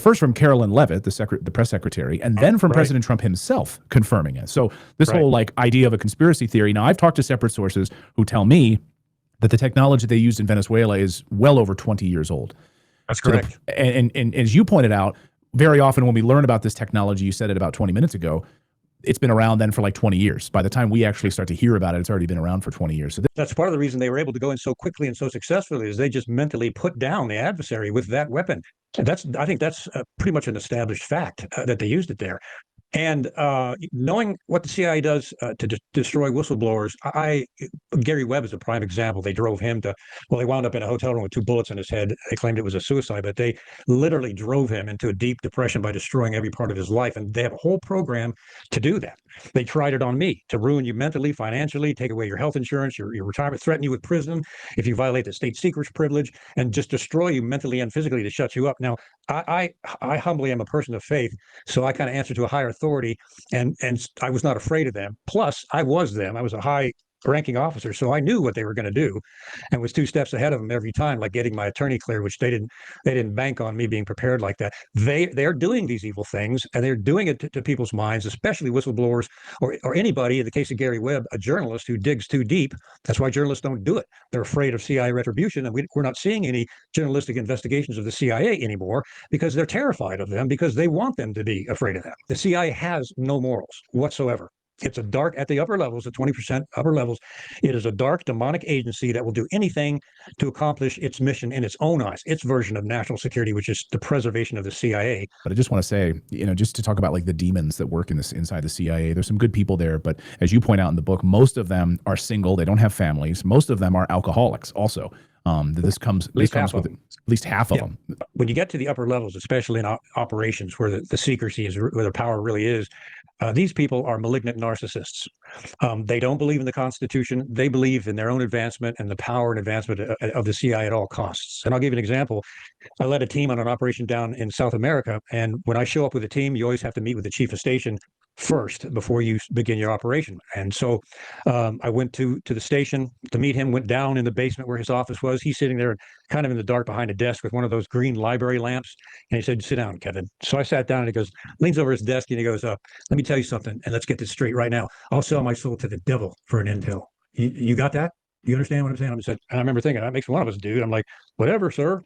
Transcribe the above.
first from Carolyn Levitt, the press secretary, and then from Right. President Trump himself confirming it. So this Right. whole like idea of a conspiracy theory. Now, I've talked to separate sources who tell me that the technology they used in Venezuela is well over 20 years old. That's So correct. and as you pointed out, very often when we learn about this technology, you said it about 20 minutes ago, it's been around then for like 20 years. By the time we actually start to hear about it, it's already been around for 20 years. So That's part of the reason they were able to go in so quickly and so successfully, is they just mentally put down the adversary with that weapon. I think that's pretty much an established fact that they used it there. And knowing what the CIA does to destroy whistleblowers, Gary Webb is a prime example. They drove him to, well, he wound up in a hotel room with 2 bullets in his head. They claimed it was a suicide, but they literally drove him into a deep depression by destroying every part of his life. And they have a whole program to do that. They tried it on me, to ruin you mentally, financially, take away your health insurance, your retirement, threaten you with prison if you violate the state secrets privilege, and just destroy you mentally and physically to shut you up. Now, I humbly am a person of faith, so I kind of answer to a higher authority, and I was not afraid of them. Plus, I was them. I was a high ranking officer, so I knew what they were going to do, and was 2 steps ahead of them every time, like getting my attorney cleared, which they didn't bank on me being prepared like that. They're doing these evil things, and they're doing it to people's minds, especially whistleblowers or anybody. In the case of Gary Webb, a journalist who digs too deep. That's why journalists don't do it. They're afraid of CIA retribution, and we're not seeing any journalistic investigations of the CIA anymore because they're terrified of them, because they want them to be afraid of them. The CIA has no morals whatsoever. It's a dark, at the upper levels, the 20% upper levels, it is a dark, demonic agency that will do anything to accomplish its mission in its own eyes, its version of national security, which is the preservation of the CIA. But I just want to say, just to talk about like the demons that work inside the CIA, there's some good people there, but as you point out in the book, most of them are single. They don't have families. Most of them are alcoholics also. This comes with at least half of them. When you get to the upper levels, especially in operations where the secrecy is, where the power really is, these people are malignant narcissists. They don't believe in the Constitution. They believe in their own advancement and the power and advancement of the CIA at all costs. And I'll give you an example. I led a team on an operation down in South America. And when I show up with a team, you always have to meet with the chief of station first before you begin your operation. And so I went to the station to meet him, went down in the basement where his office was. He's sitting there kind of in the dark behind a desk with one of those green library lamps. And he said, "Sit down, Kevin." So I sat down, and he goes, leans over his desk, and he goes, "Let me tell you something, and let's get this straight right now. I'll sell my soul to the devil for an intel." You got that? You understand what I'm saying? And I remember thinking, that makes one of us, dude. I'm like, whatever, sir.